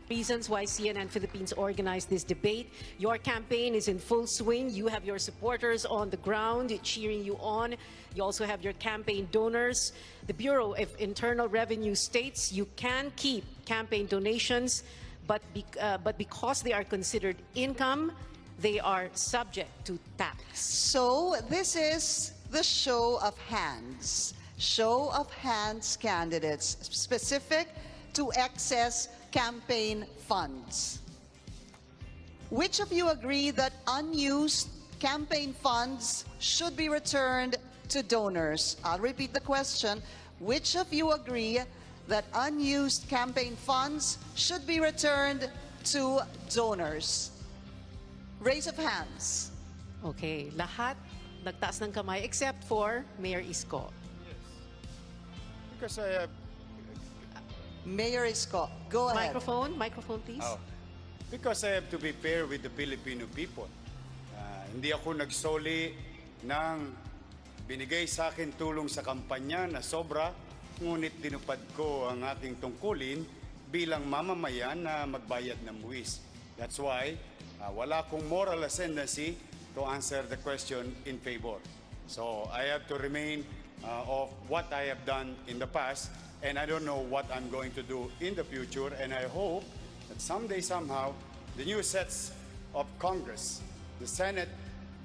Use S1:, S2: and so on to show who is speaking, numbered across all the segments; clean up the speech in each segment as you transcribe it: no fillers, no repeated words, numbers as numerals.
S1: reasons why CNN Philippines organized this debate. Your campaign is in full swing. You have your supporters on the ground cheering you on. You also have your campaign donors. The Bureau of Internal Revenue states you can keep campaign donations, but because they are considered income, they are subject to tax.
S2: So this is the show of hands. Show of hands candidates specific to excess campaign funds. Which of you agree that unused campaign funds should be returned to donors? I'll repeat the question. Which of you agree that unused campaign funds should be returned to donors? Raise of hands.
S1: Okay, lahat nagtaas ng kamay except for Mayor ISKO.
S3: Because I have...
S2: Mayor ISKO, go ahead.
S1: Microphone please.
S3: Because I have to be fair with the Filipino people. Hindi ako nagsoli ng binigay sa akin tulong sa kampanya na sobra, ngunit tinupad ko ang aking tungkulin bilang mamamayan na magbayad ng buwis. That's why wala akong moral ascendancy to answer the question in favor. So I have to remain of what I have done in the past, and I don't know what I'm going to do in the future, and I hope that someday, somehow, the new sets of Congress, the Senate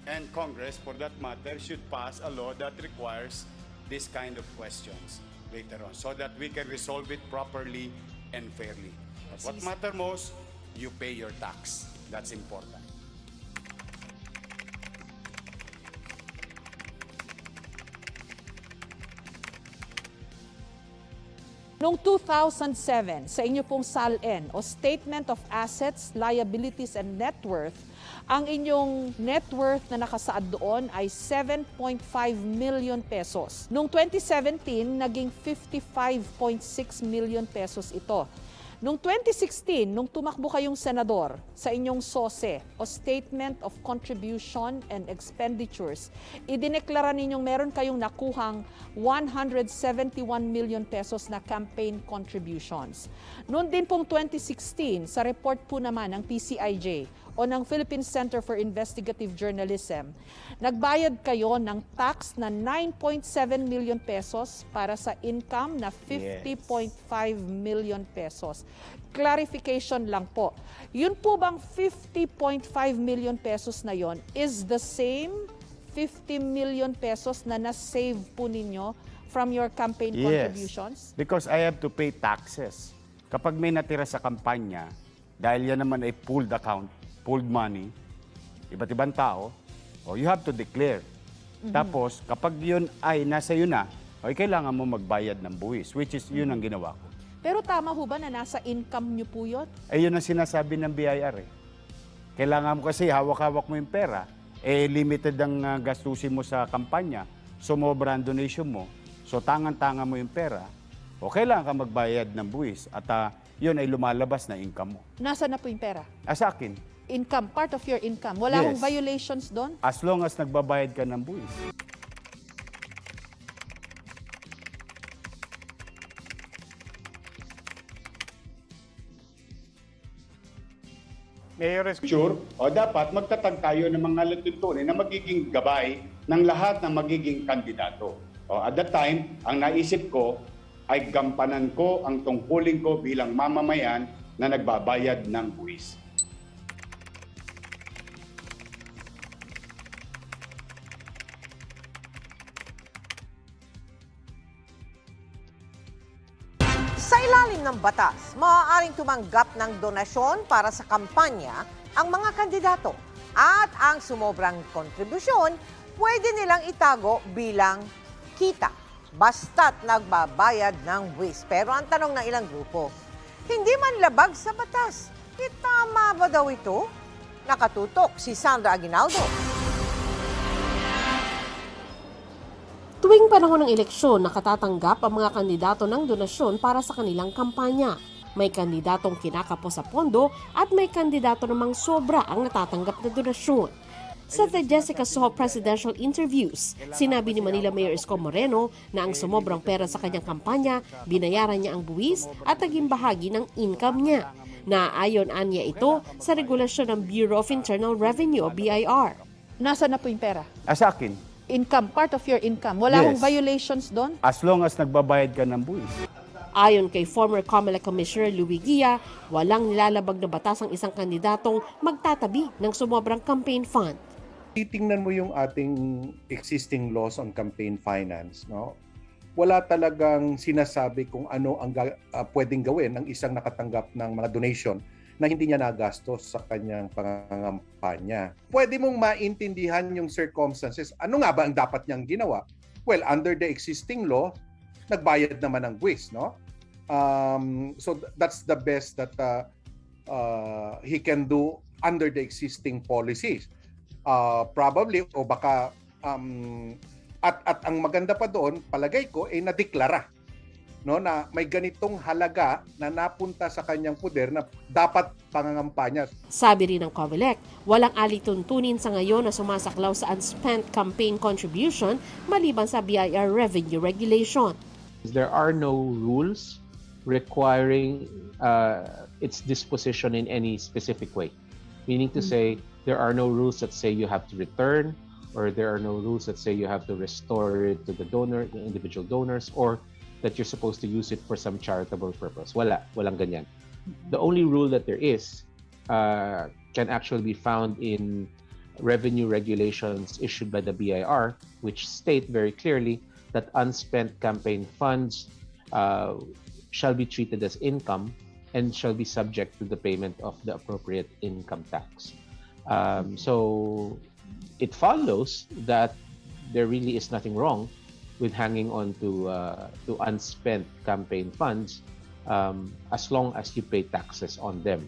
S3: and Congress, for that matter, should pass a law that requires this kind of questions later on, so that we can resolve it properly and fairly. But what matters most, you pay your tax. That's important.
S4: Noong 2007, sa inyo pong SALN o Statement of Assets, Liabilities and Net Worth, ang inyong net worth na nakasaad doon ay 7.5 million pesos. Noong 2017, naging 55.6 million pesos ito. Noong 2016, nung tumakbo kayong senador sa inyong SOSE o Statement of Contribution and Expenditures, idineklara ninyong meron kayong nakuhang 171 million pesos na campaign contributions. Noon din pong 2016, sa report po naman ng PCIJ o ng Philippine Center for Investigative Journalism, nagbayad kayo ng tax na 9.7 million pesos para sa income na 50.5 million pesos. Clarification lang po. Yun po bang 50.5 million pesos na yon is the same 50 million pesos na na-save po ninyo from your campaign contributions?
S3: Because I have to pay taxes. Kapag may natira sa kampanya, dahil yan naman ay pooled account, pooled money, iba't ibang tao, you have to declare. Tapos, kapag yun ay nasa yun na, kailangan mo magbayad ng buwis, which is yun ang ginawa ko.
S4: Pero tama ho ba na nasa income nyo po yun?
S3: Yun ang sinasabi ng BIR eh. Kailangan mo kasi hawak-hawak mo yung pera, limited ang gastusin mo sa kampanya, sumobra ang donation mo, so tangan-tanga mo yung pera, kailangan ka magbayad ng buwis at yun ay lumalabas na income mo.
S4: Nasaan na po yung pera?
S3: Sa akin.
S4: Income, part of your income. Wala hong
S3: Yes.
S4: violations doon?
S3: As long as nagbabayad ka ng buwis. Mayor ISKO, dapat magtatag tayo ng mga latuntunin na magiging gabay ng lahat ng magiging kandidato. At that time, ang naisip ko ay gampanan ko ang tungkulin ko bilang mamamayan na nagbabayad ng buwis.
S5: Sa ilalim ng batas, maaaring tumanggap ng donasyon para sa kampanya ang mga kandidato at ang sumobrang kontribusyon pwede nilang itago bilang kita basta't nagbabayad ng buwis. Pero ang tanong ng ilang grupo, hindi man labag sa batas. Tama ba daw ito? Nakatutok si Sandra Aguinaldo.
S6: Tuwing panahon ng eleksyon, nakatatanggap ang mga kandidato ng donasyon para sa kanilang kampanya. May kandidatong kinakapos sa pondo at may kandidato namang sobra ang natatanggap na donasyon. Sa The Jessica Soho Presidential Interviews, sinabi ni Manila Mayor ISKO na ang sumobrang pera sa kanyang kampanya, binayaran niya ang buwis at naging bahagi ng income niya. Naaayon anya ito sa regulasyon ng Bureau of Internal Revenue o BIR.
S4: Nasaan na po yung pera?
S7: Sa akin,
S4: Income, part of your income. Wala hong
S7: Yes.
S4: violations doon?
S7: as long as nagbabayad ka ng buwis.
S6: Ayon kay former COMELEC Commissioner Louie Guia, walang nilalabag na batas ang isang kandidatong magtatabi ng sumobrang campaign fund.
S8: Titingnan mo yung ating existing laws on campaign finance, no? Wala talagang sinasabi kung ano ang pwedeng gawin ng isang nakatanggap ng mga donation na hindi niya nagastos sa kanyang pangangampanya. Pwede mong maintindihan yung circumstances. Ano nga ba ang dapat niyang ginawa? Well, under the existing law, nagbayad naman ng buwis, no? So that's the best that he can do under the existing policies. Probably o baka at ang maganda pa doon, palagay ko ay nadeklara, no, na may ganitong halaga na napunta sa kanyang poder na dapat pangangampanya.
S6: Sabi rin ng COMELEC, walang alituntunin sa ngayon na sumasaklaw sa unspent campaign contribution maliban sa BIR revenue regulation.
S9: There are no rules requiring its disposition in any specific way. Meaning to say, there are no rules that say you have to return, or there are no rules that say you have to restore it to the donor, the individual donors, or that you're supposed to use it for some charitable purpose. Walang ganyan. The only rule that there is can actually be found in revenue regulations issued by the BIR, which state very clearly that unspent campaign funds shall be treated as income and shall be subject to the payment of the appropriate income tax. So it follows that there really is nothing wrong with hanging on to unspent campaign funds as long as you pay taxes on them.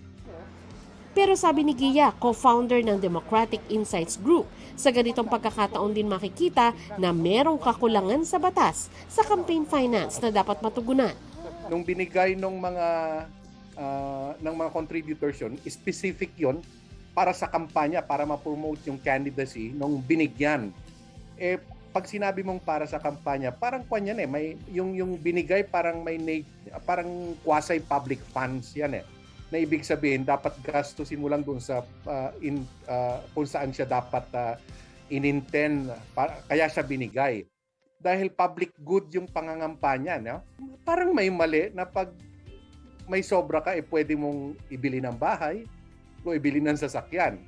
S6: Pero sabi ni Guia, co-founder ng Democratic Insights Group, sa ganitong pagkakataon din makikita na merong kakulangan sa batas sa campaign finance na dapat matugunan.
S8: Nung binigay ng mga contributors yun, specific yon para sa kampanya, para ma-promote yung candidacy nung binigyan. Pag sinabi mong para sa kampanya, parang kanyan may yung binigay parang parang quasi public funds yan Na ibig sabihin dapat gastusin mo lang doon sa kung saan siya dapat inintend kaya siya binigay. Dahil public good yung pangangampanya, no? Parang may mali na pag may sobra ka pwede mong ibili ng bahay o ibili ng sasakyan.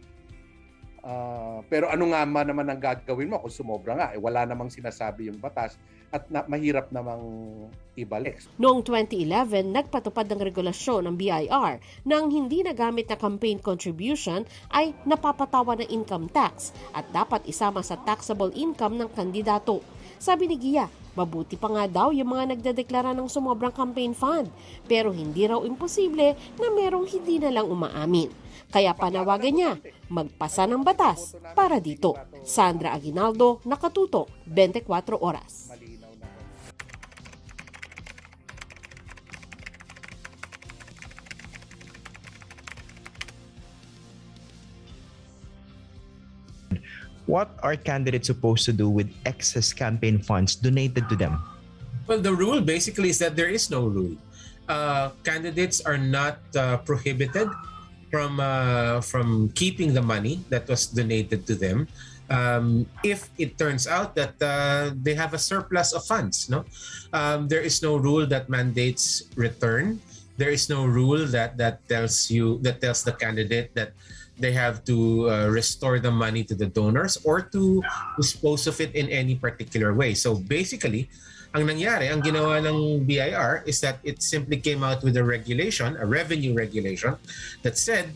S8: Pero ano nga naman ang gagawin mo kung sumobra nga? Wala namang sinasabi yung batas at mahirap namang ibalik.
S6: Noong 2011, nagpatupad ng regulasyon ng BIR na ang hindi nagamit na campaign contribution ay napapatawa ng income tax at dapat isama sa taxable income ng kandidato. Sabi ni Guia, mabuti pa nga daw yung mga nagdedeklara ng sumobrang campaign fund, pero hindi raw imposible na merong hindi na lang umaamin. Kaya panawagan niya, magpasa ng batas para dito. Sandra Aguinaldo, Nakatutok, 24 Oras.
S10: What are candidates supposed to do with excess campaign funds donated to them?
S11: Well, the rule basically is that there is no rule. Candidates are not prohibited from keeping the money that was donated to them if it turns out that they have a surplus of funds. No, there is no rule that mandates return. There is no rule that tells the candidate that they have to restore the money to the donors or to dispose of it in any particular way. So basically, ang ginawa ng BIR is that it simply came out with a regulation, a revenue regulation, that said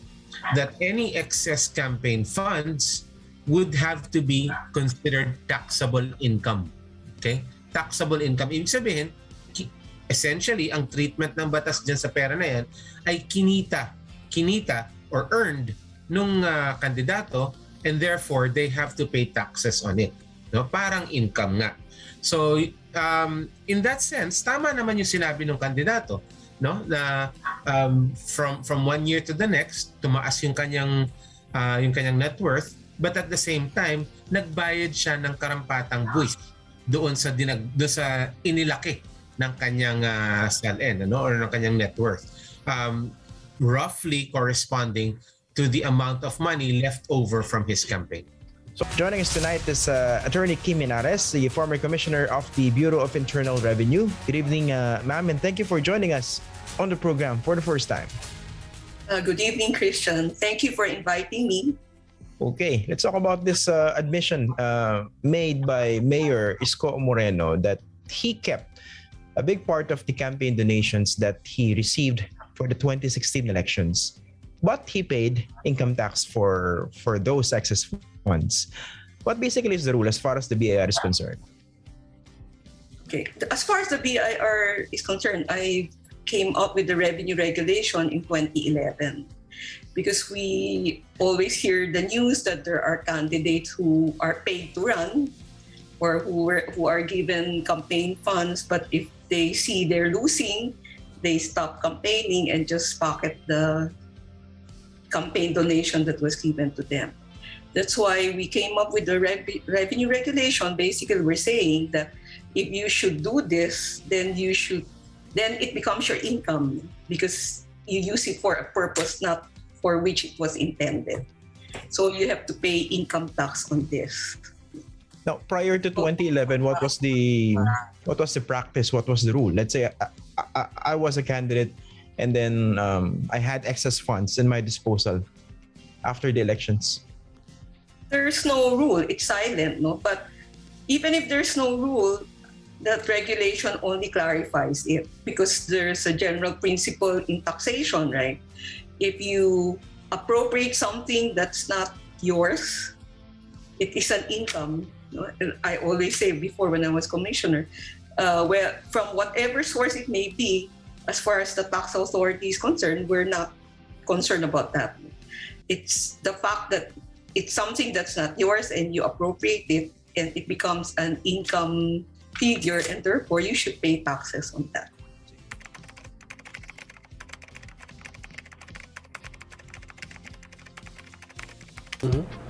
S11: that any excess campaign funds would have to be considered taxable income. Okay? Taxable income. Ibig sabihin, essentially, ang treatment ng batas dyan sa pera na yan ay kinita or earned nung kandidato, and therefore they have to pay taxes on it. No? Parang income nga. So in that sense, tama naman yung sinabi ng kandidato, no? Na from 1 year to the next, tumaas yung kanyang net worth, but at the same time, nagbayad siya ng karampatang buwis doon sa inilaki ng kanyang salin, ano, or ng kanyang net worth. roughly corresponding to the amount of money left over from his campaign.
S10: So joining us tonight is Attorney Kim Minares, the former Commissioner of the Bureau of Internal Revenue. Good evening, ma'am, and thank you for joining us on the program for the first time.
S12: Good evening, Christian. Thank you for inviting me.
S10: Okay, let's talk about this admission made by Mayor ISKO Moreno that he kept a big part of the campaign donations that he received for the 2016 elections, but he paid income tax for those excess funds. What basically is the rule as far as the BIR is concerned?
S12: Okay, as far as the BIR is concerned, I came up with the revenue regulation in 2011 because we always hear the news that there are candidates who are paid to run or who are given campaign funds, but if they see they're losing, they stop campaigning and just pocket the campaign donation that was given to them. That's why we came up with the revenue regulation. Basically, we're saying that if you should do this, then it becomes your income because you use it for a purpose not for which it was intended. So you have to pay income tax on this.
S10: Now, prior to 2011, what was the practice? What was the rule? Let's say I was a candidate, and then I had excess funds in my disposal after the elections.
S12: There's no rule. It's silent, no? But even if there's no rule, that regulation only clarifies it because there's a general principle in taxation, right? If you appropriate something that's not yours, it is an income. No? I always say before when I was commissioner, from whatever source it may be, as far as the tax authority is concerned, we're not concerned about that. It's the fact that it's something that's not yours and you appropriate it and it becomes an income figure and therefore you should pay taxes on that.
S13: Mm-hmm.